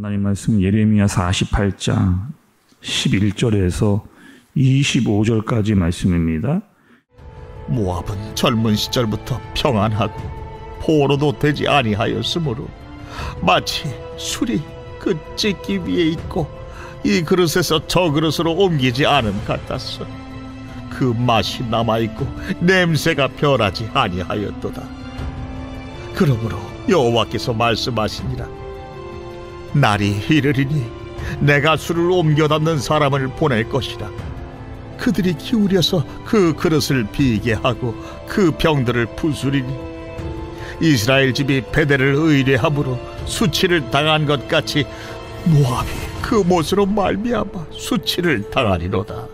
하나님 말씀 예레미야 48장 11절에서 25절까지 말씀입니다. 모압은 젊은 시절부터 평안하고 포로도 되지 아니하였으므로 마치 술이 그 찢기 위에 있고 이 그릇에서 저 그릇으로 옮기지 않음 같았어. 그 맛이 남아있고 냄새가 변하지 아니하였도다. 그러므로 여호와께서 말씀하시니라. 날이 이르리니 내가 술을 옮겨 담는 사람을 보낼 것이라. 그들이 기울여서 그 그릇을 비게 하고 그 병들을 부수리니 이스라엘 집이 베델을 의뢰함으로 수치를 당한 것 같이 모압이 그 못으로 말미암아 수치를 당하리로다.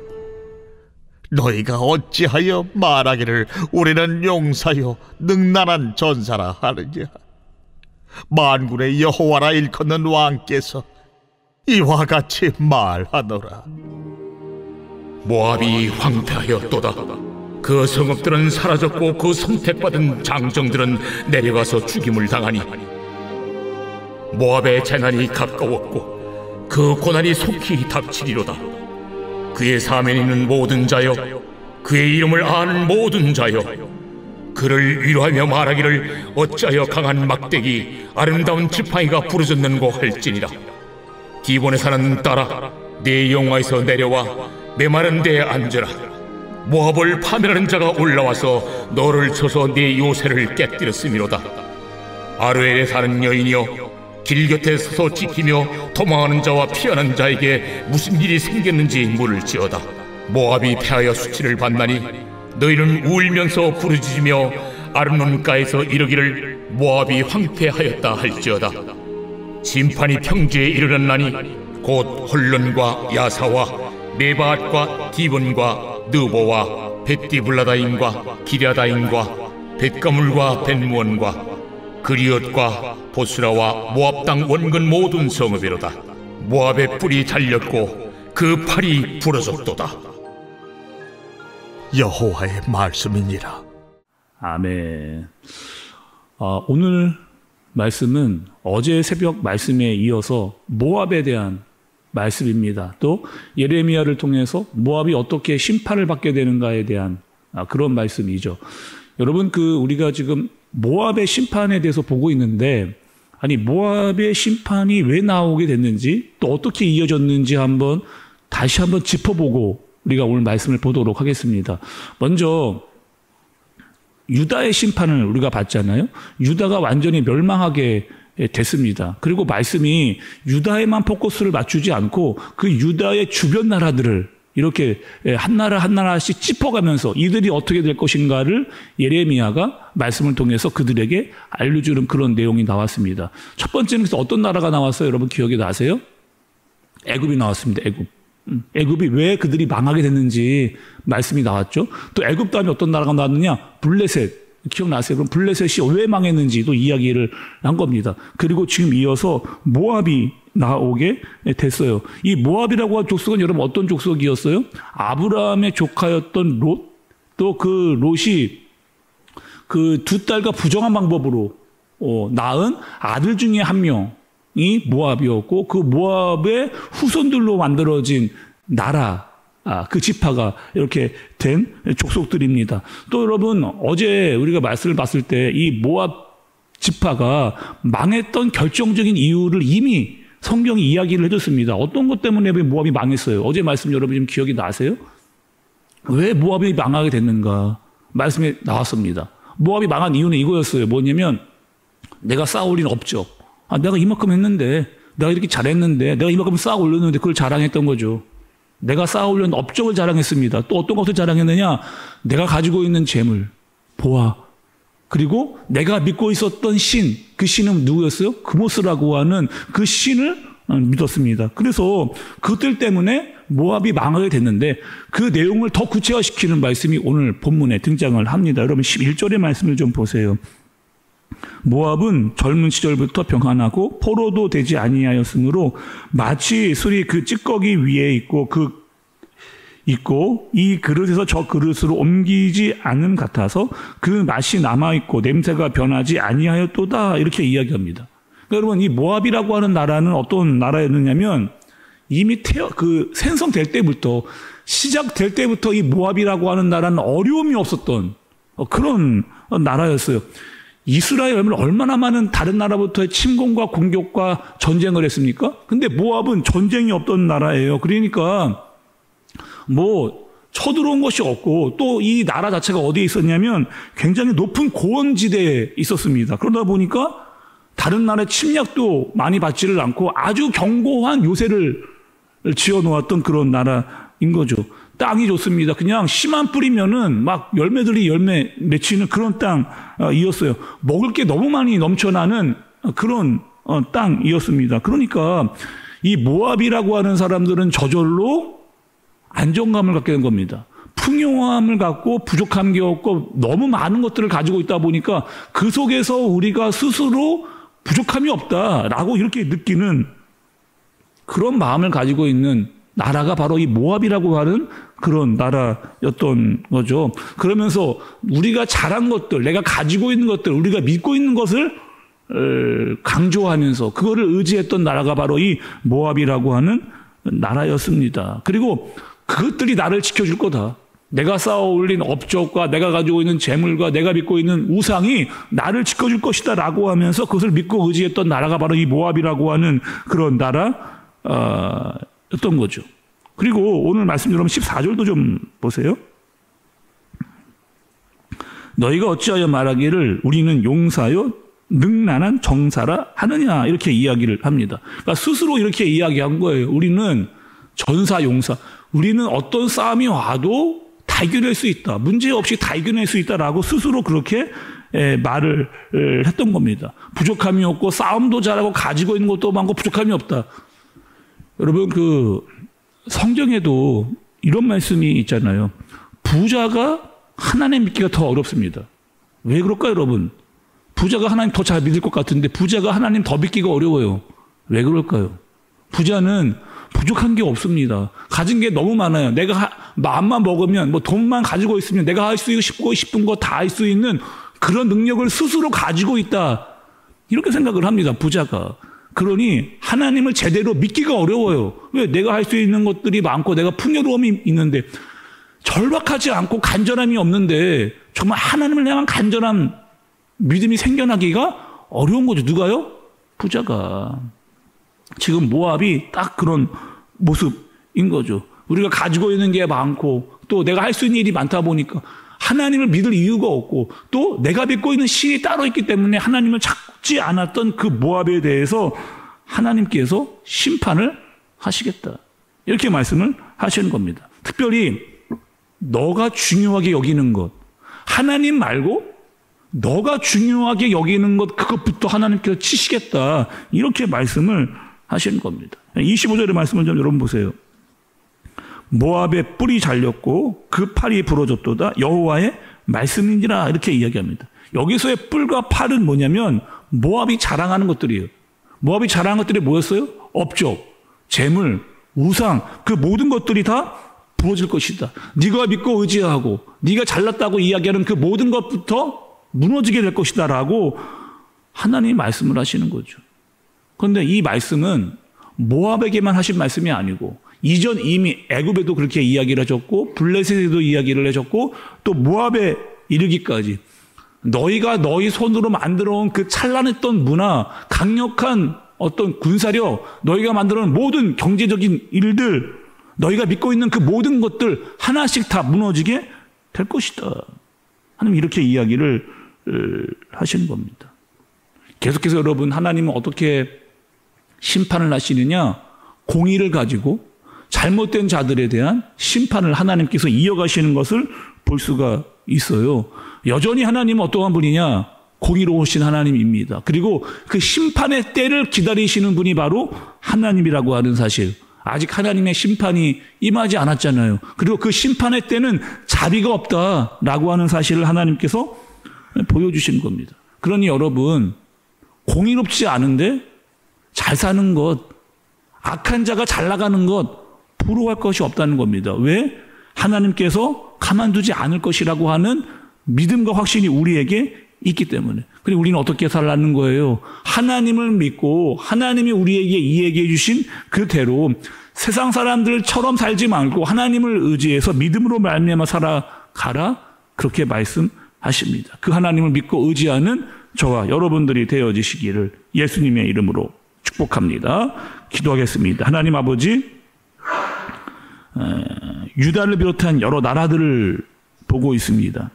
너희가 어찌하여 말하기를 우리는 용사요 능란한 전사라 하느냐. 만군의 여호와라 일컫는 왕께서 이와 같이 말하노라. 모압이 황폐하였도다. 그 성읍들은 사라졌고 그 선택받은 장정들은 내려가서 죽임을 당하니 모압의 재난이 가까웠고 그 고난이 속히 닥치리로다. 그의 사면에 있는 모든 자여, 그의 이름을 아는 모든 자여, 그를 위로하며 말하기를 어찌하여 강한 막대기 아름다운 지팡이가 부러졌는고 할지니라. 기본에 사는 딸아, 네 영화에서 내려와 메마른 데에 앉으라. 모압을 파멸하는 자가 올라와서 너를 쳐서 네 요새를 깨뜨렸음이로다. 아르엘에 사는 여인이여, 길 곁에 서서 지키며 도망하는 자와 피하는 자에게 무슨 일이 생겼는지 물을지어다. 모압이 패하여 수치를 받나니 너희는 울면서 부르짖으며 아르논가에서 이르기를 모압이 황폐하였다 할지어다. 심판이 평지에 이르렀나니 곧 홀론과 야사와 메바앗과 디본과 느보와 벳디블라다임과 기랴다임과 벳가물과 벳무원과 그리엇과 보스라와 모압 땅 원근 모든 성읍이로다. 모압의 뿔이 잘렸고 그 팔이 부러졌도다. 여호와의 말씀이니라. 아멘. 오늘 말씀은 어제 새벽 말씀에 이어서 모압에 대한 말씀입니다. 또 예레미야를 통해서 모압이 어떻게 심판을 받게 되는가에 대한 그런 말씀이죠. 여러분, 우리가 지금 모압의 심판에 대해서 보고 있는데, 아니 모압의 심판이 왜 나오게 됐는지, 또 어떻게 이어졌는지 다시 한번 짚어보고 우리가 오늘 말씀을 보도록 하겠습니다. 먼저 유다의 심판을 우리가 봤잖아요. 유다가 완전히 멸망하게 됐습니다. 그리고 말씀이 유다에만 포커스를 맞추지 않고 그 유다의 주변 나라들을 이렇게 한 나라 한 나라씩 짚어가면서 이들이 어떻게 될 것인가를 예레미야가 말씀을 통해서 그들에게 알려주는 그런 내용이 나왔습니다. 첫 번째는 그래서 어떤 나라가 나왔어요? 여러분 기억이 나세요? 애굽이 나왔습니다. 애굽. 애굽이 왜 그들이 망하게 됐는지 말씀이 나왔죠. 또 애굽 다음에 어떤 나라가 나왔느냐? 블레셋. 기억나세요? 그럼 블레셋이 왜 망했는지도 이야기를 한 겁니다. 그리고 지금 이어서 모압이 나오게 됐어요. 이 모압이라고 한 족속은 여러분 어떤 족속이었어요? 아브라함의 조카였던 롯, 또 그 롯이 그 두 딸과 부정한 방법으로 낳은 아들 중에 한 명이 모압이었고, 그 모압의 후손들로 만들어진 나라, 그 지파가 이렇게 된 족속들입니다. 또 여러분 어제 우리가 말씀을 봤을 때 이 모압 지파가 망했던 결정적인 이유를 이미 성경이 이야기를 해줬습니다. 어떤 것 때문에 왜 모압이 망했어요? 어제 말씀 여러분 좀 기억이 나세요? 왜 모압이 망하게 됐는가? 말씀에 나왔습니다. 모압이 망한 이유는 이거였어요. 뭐냐면 내가 쌓아올린 업적. 내가 이만큼 했는데, 내가 이렇게 잘했는데, 내가 이만큼 쌓아 올렸는데 그걸 자랑했던 거죠. 내가 쌓아올린 업적을 자랑했습니다. 또 어떤 것을 자랑했느냐? 내가 가지고 있는 재물, 보아, 그리고 내가 믿고 있었던 신, 그 신은 누구였어요? 그모스라고 하는 그 신을 믿었습니다. 그래서 그들 때문에 모압이 망하게 됐는데, 그 내용을 더 구체화시키는 말씀이 오늘 본문에 등장을 합니다. 여러분 11절의 말씀을 좀 보세요. 모압은 젊은 시절부터 평안하고 포로도 되지 아니하였으므로 마치 술이 그 찌꺼기 위에 있고 이 그릇에서 저 그릇으로 옮기지 않음 같아서 그 맛이 남아있고 냄새가 변하지 아니하였도다, 이렇게 이야기합니다. 그러니까 여러분, 이 모압이라고 하는 나라는 어떤 나라였느냐면 이미 생성될 때부터, 시작될 때부터 이 모압이라고 하는 나라는 어려움이 없었던 그런 나라였어요. 이스라엘은 얼마나 많은 다른 나라부터의 침공과 공격과 전쟁을 했습니까? 근데 모압은 전쟁이 없던 나라예요. 그러니까 뭐 쳐들어온 것이 없고, 또 이 나라 자체가 어디에 있었냐면 굉장히 높은 고원지대에 있었습니다. 그러다 보니까 다른 나라의 침략도 많이 받지를 않고 아주 견고한 요새를 지어놓았던 그런 나라인 거죠. 땅이 좋습니다. 그냥 씨만 뿌리면은 막 열매들이 열매 맺히는 그런 땅이었어요. 먹을 게 너무 많이 넘쳐나는 그런 땅이었습니다. 그러니까 이 모압이라고 하는 사람들은 저절로 안정감을 갖게 된 겁니다. 풍요함을 갖고 부족한 게 없고 너무 많은 것들을 가지고 있다 보니까 그 속에서 우리가 스스로 부족함이 없다라고 이렇게 느끼는 그런 마음을 가지고 있는 나라가 바로 이 모압이라고 하는 그런 나라였던 거죠. 그러면서 우리가 잘한 것들, 내가 가지고 있는 것들, 우리가 믿고 있는 것을 강조하면서 그거를 의지했던 나라가 바로 이 모압이라고 하는 나라였습니다. 그리고 그것들이 나를 지켜줄 거다. 내가 쌓아 올린 업적과 내가 가지고 있는 재물과 내가 믿고 있는 우상이 나를 지켜줄 것이다 라고 하면서 그것을 믿고 의지했던 나라가 바로 이 모압이라고 하는 그런 나라였던 거죠. 그리고 오늘 말씀 여러분 14절도 좀 보세요. 너희가 어찌하여 말하기를 우리는 용사요 능란한 정사라 하느냐, 이렇게 이야기를 합니다. 그러니까 스스로 이렇게 이야기한 거예요. 우리는 전사 용사, 우리는 어떤 싸움이 와도 다 이겨낼 수 있다, 문제없이 다 이겨낼 수 있다라고 스스로 그렇게 말을 했던 겁니다. 부족함이 없고 싸움도 잘하고 가지고 있는 것도 많고 부족함이 없다. 여러분, 그 성경에도 이런 말씀이 있잖아요. 부자가 하나님 믿기가 더 어렵습니다. 왜 그럴까요, 여러분? 부자가 하나님 더 잘 믿을 것 같은데 부자가 하나님 더 믿기가 어려워요. 왜 그럴까요? 부자는 부족한 게 없습니다. 가진 게 너무 많아요. 내가 마음만 먹으면, 뭐 돈만 가지고 있으면 내가 할 수 있고 싶은 거 다 할 수 있는 그런 능력을 스스로 가지고 있다, 이렇게 생각을 합니다, 부자가. 그러니 하나님을 제대로 믿기가 어려워요. 왜? 내가 할 수 있는 것들이 많고 내가 풍요로움이 있는데, 절박하지 않고 간절함이 없는데 정말 하나님을 향한 간절한 믿음이 생겨나기가 어려운 거죠. 누가요? 부자가. 지금 모압이 딱 그런 모습인 거죠. 우리가 가지고 있는 게 많고 또 내가 할 수 있는 일이 많다 보니까 하나님을 믿을 이유가 없고 또 내가 믿고 있는 신이 따로 있기 때문에 하나님을 찾지 않았던 그 모압에 대해서 하나님께서 심판을 하시겠다, 이렇게 말씀을 하시는 겁니다. 특별히 너가 중요하게 여기는 것, 하나님 말고 너가 중요하게 여기는 것, 그것부터 하나님께서 치시겠다, 이렇게 말씀을 하시는 겁니다. 25절의 말씀을 좀 여러분 보세요. 모압의 뿔이 잘렸고 그 팔이 부러졌도다, 여호와의 말씀이니라, 이렇게 이야기합니다. 여기서의 뿔과 팔은 뭐냐면 모압이 자랑하는 것들이에요. 모압이 자랑하는 것들이 뭐였어요? 업적, 재물, 우상, 그 모든 것들이 다 부러질 것이다. 네가 믿고 의지하고 네가 잘났다고 이야기하는 그 모든 것부터 무너지게 될 것이다 라고 하나님이 말씀을 하시는 거죠. 그런데 이 말씀은 모압에게만 하신 말씀이 아니고 이전 이미 애굽에도 그렇게 이야기를 하셨고 블레셋에도 이야기를 하셨고 또 모압에 이르기까지 너희가 너희 손으로 만들어온 그 찬란했던 문화, 강력한 어떤 군사력, 너희가 만들어온 모든 경제적인 일들, 너희가 믿고 있는 그 모든 것들 하나씩 다 무너지게 될 것이다. 하나님 이렇게 이야기를 하시는 겁니다. 계속해서 여러분, 하나님은 어떻게 심판을 하시느냐? 공의를 가지고 잘못된 자들에 대한 심판을 하나님께서 이어가시는 것을 볼 수가 있어요. 여전히 하나님은 어떠한 분이냐? 공의로우신 하나님입니다. 그리고 그 심판의 때를 기다리시는 분이 바로 하나님이라고 하는 사실. 아직 하나님의 심판이 임하지 않았잖아요. 그리고 그 심판의 때는 자비가 없다라고 하는 사실을 하나님께서 보여주신 겁니다. 그러니 여러분, 공의롭지 않은데 잘 사는 것, 악한 자가 잘 나가는 것 부러워할 것이 없다는 겁니다. 왜? 하나님께서 가만두지 않을 것이라고 하는 믿음과 확신이 우리에게 있기 때문에. 그리고 우리는 어떻게 살라는 거예요? 하나님을 믿고 하나님이 우리에게 이야기해 주신 그대로 세상 사람들처럼 살지 말고 하나님을 의지해서 믿음으로 말미암아 살아가라, 그렇게 말씀하십니다. 그 하나님을 믿고 의지하는 저와 여러분들이 되어지시기를 예수님의 이름으로 축복합니다. 기도하겠습니다. 하나님 아버지, 유다를 비롯한 여러 나라들을 보고 있습니다.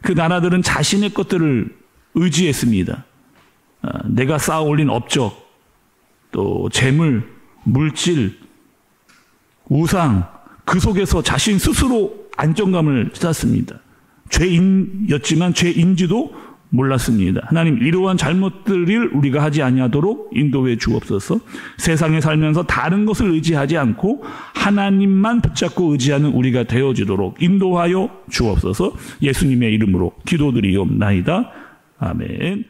그 나라들은 자신의 것들을 의지했습니다. 내가 쌓아 올린 업적, 또 재물, 물질, 우상, 그 속에서 자신 스스로 안정감을 찾았습니다. 죄인이었지만 죄인지도 몰랐습니다. 하나님, 이러한 잘못들을 우리가 하지 아니하도록 인도해 주옵소서. 세상에 살면서 다른 것을 의지하지 않고 하나님만 붙잡고 의지하는 우리가 되어지도록 인도하여 주옵소서. 예수님의 이름으로 기도드리옵나이다. 아멘.